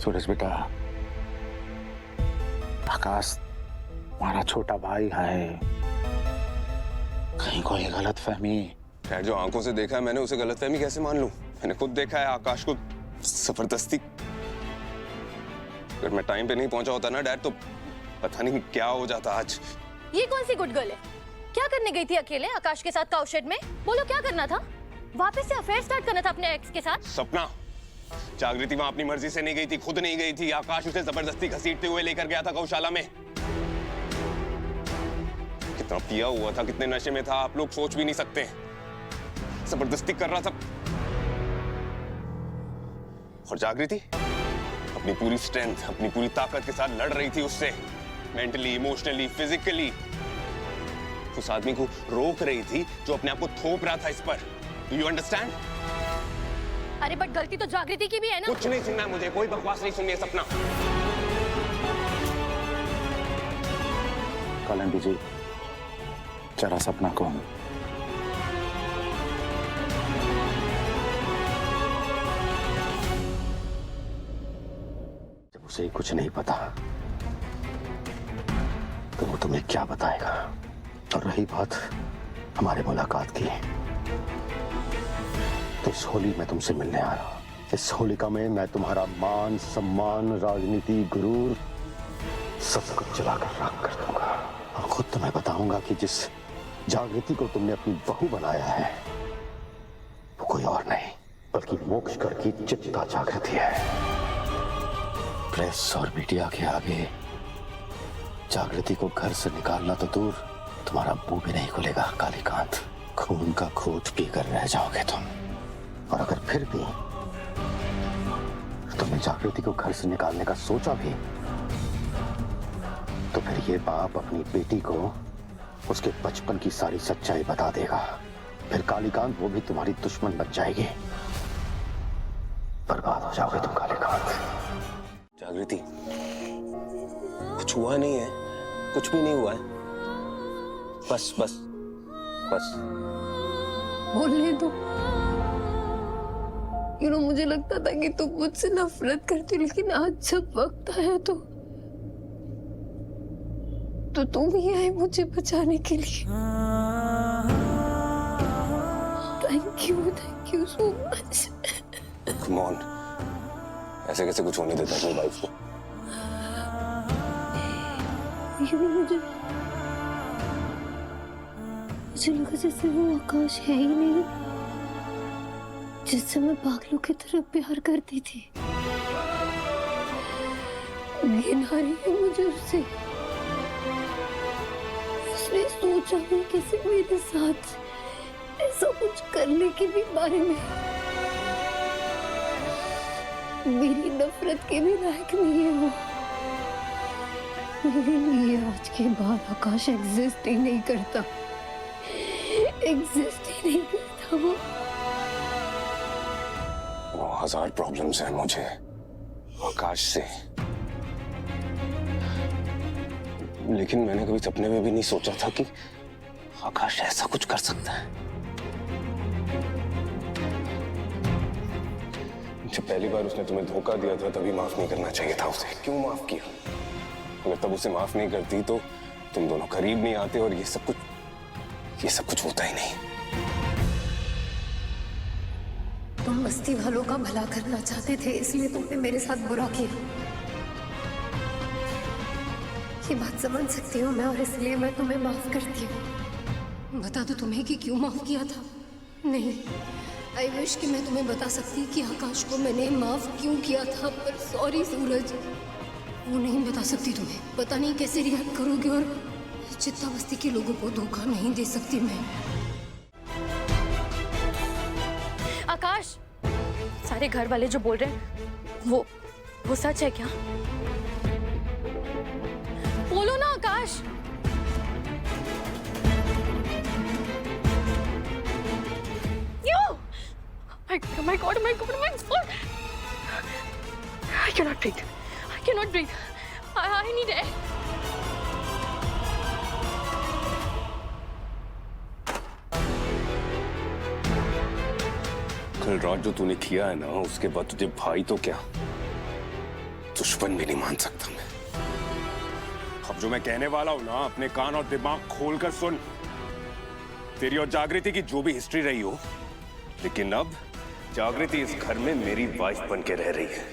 सूरज बेटा, आकाश हमारा छोटा भाई है, कहीं कोई गलत फहमी। खैर, जो आंखों से देखा है मैंने, उसे गलतफहमी कैसे मान लूं? मैंने खुद देखा है आकाश को जबरदस्ती। अगर मैं टाइम पे नहीं पहुंचा होता ना डैड, तो पता नहीं क्या हो जाता आज। ये कौन सी गुड गर्ल है? क्या करने गई थी अकेले आकाश के साथ काउ शेड में? बोलो क्या करना था? वापस से अफेयर स्टार्ट करना था अपने एक्स के साथ? सपना, जागृति वहां अपनी मर्जी से नहीं गई थी, खुद नहीं गई थी। आकाश उसे जबरदस्ती घसीटते हुए लेकर गया था गौशाला में। कितना पिया हुआ था, कितने नशे में था, आप लोग सोच भी नहीं सकते। जबरदस्ती कर रहा था। और जागृति अपनी पूरी स्ट्रेंथ, अपनी पूरी ताकत के साथ लड़ रही थी उससे, मेंटली, इमोशनली, फिजिकली। उस आदमी को रोक रही थी जो अपने आप को थोप रहा था इस पर। Do you understand? अरे बट गलती तो जागृति की भी है ना। कुछ नहीं सुनना मुझे, कोई बकवास नहीं सुननी है सपना। कलंदी जी, जरा सपना को जब उसे कुछ नहीं पता तो वो तुम्हें क्या बताएगा? और रही बात हमारे मुलाकात की, तो इस होली में तुमसे मिलने आ रहा हूं। इस होलिका में मैं तुम्हारा मान, सम्मान, राजनीति, गुरूर सब कुछ जलाकर राख कर दूंगा। और खुद तुम्हें बताऊंगा कि जिस जागृति को तुमने अपनी बहू बनाया है, वो कोई और नहीं बल्कि मोक्षगढ़ की चित्ता जागृति है। प्रेस और मीडिया के आगे जागृति को घर से निकालना तो दूर, तुम्हारा मुंह भी नहीं खुलेगा कालीकांत। खून का घूंट पीकर रह जाओगे तुम। और अगर फिर भी तुमने जागृति को घर से निकालने का सोचा भी, तो फिर ये बाप अपनी बेटी को उसके बचपन की सारी सच्चाई बता देगा। फिर कालीकांत वो भी तुम्हारी दुश्मन बन जाएगी। बर्बाद हो जाओगे तुम कालीकांत। जागृति, कुछ हुआ नहीं है, कुछ भी नहीं हुआ है। बस बस बस बोलने दो। मुझे लगता था कि तुम मुझसे नफरत करती, लेकिन आज जब वक्त आया तो तुम ही आए मुझे बचाने के लिए। Thank you so much. Come on, ऐसे कैसे कुछ होने देता अपनी वाइफ को? मुझे लगा जैसे वो आकाश है ही नहीं जिससे मैं पागलों की तरह प्यार करती थी। घिना रही है मुझे उससे। उसने सोचा भी कैसे मेरे साथ ऐसा कुछ करने के भी बारे में। मेरी नफरत के भी लायक नहीं है वो। मेरे लिए आज के बाद आकाश एग्जिस्ट ही नहीं करता। एग्जिस्ट ही नहीं करता वो। 1000 प्रॉब्लम्स हैं मुझे आकाश से, लेकिन मैंने कभी सपने में भी नहीं सोचा था कि आकाश ऐसा कुछ कर सकता है। जब पहली बार उसने तुम्हें धोखा दिया था तभी माफ नहीं करना चाहिए था उसे। क्यों माफ किया? अगर तब उसे माफ नहीं करती तो तुम दोनों करीब नहीं आते और ये सब कुछ होता ही नहीं। तुम बस्ती वालों का भला करना चाहते थे, इसलिए तुमने मेरे साथ बुरा किया। ये बात समझ सकती हूँ मैं, और इसलिए मैं तुम्हें माफ करती हूँ। बता दो तुम्हें कि क्यों माफ किया था? नहीं, आई विश कि मैं तुम्हें बता सकती कि आकाश को मैंने माफ क्यों किया था, पर सॉरी सूरज, वो नहीं बता सकती तुम्हें। पता नहीं कैसे रिएक्ट करोगे, और चित्ता बस्ती के लोगों को धोखा नहीं दे सकती मैं। आकाश, सारे घर वाले जो बोल रहे हैं वो सच है क्या? बोलो ना आकाश। My God! I cannot breathe. I need air. कल रात जो तूने किया है ना, उसके बाद तुझे भाई तो क्या, दुश्मन भी नहीं मान सकता मैं। अब जो मैं कहने वाला हूं ना, अपने कान और दिमाग खोलकर सुन। तेरी और जागृति की जो भी हिस्ट्री रही हो, लेकिन अब जागृति इस घर में मेरी वाइफ बन के रह रही है।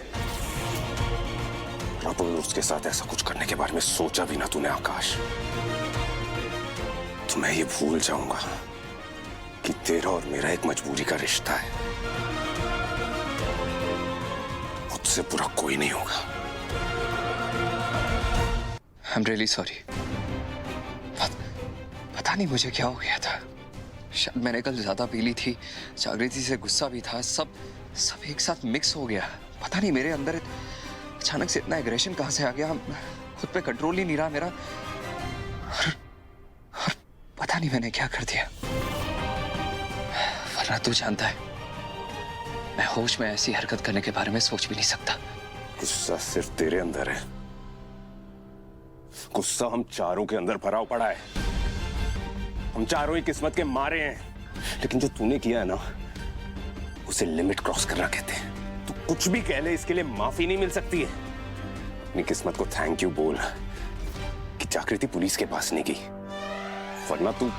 अब उसके साथ ऐसा कुछ करने के बारे में सोचा भी ना तूने आकाश, तो मैं ये भूल जाऊंगा कि तेरा और मेरा एक मजबूरी का रिश्ता है। मुझसे बुरा कोई नहीं होगा। I'm really sorry। पता नहीं मुझे क्या हो गया था। शायद मैंने कल ज्यादा पी ली थी, जागृति से गुस्सा भी था, सब एक साथ मिक्स हो गया। पता नहीं मेरे अंदर अचानक से इतना एग्रेशन कहां से आ गया, खुद पे कंट्रोल ही नहीं रहा मेरा। और पता नहीं मैंने क्या कर दिया। वरना तू जानता है, मैं होश में ऐसी हरकत करने के बारे में सोच भी नहीं सकता। गुस्सा सिर्फ तेरे अंदर है, गुस्सा हम चारों के अंदर भरा पड़ा है। हम चारों ही किस्मत के मारे हैं, लेकिन जो तूने किया है ना, उसे लिमिट क्रॉस करना कहते हैं। तू कुछ भी कह ले, इसके लिए माफी नहीं मिल सकती है। अपनी किस्मत को थैंक यू बोल कि जागृति पुलिस के पास नहीं गई, वरना तू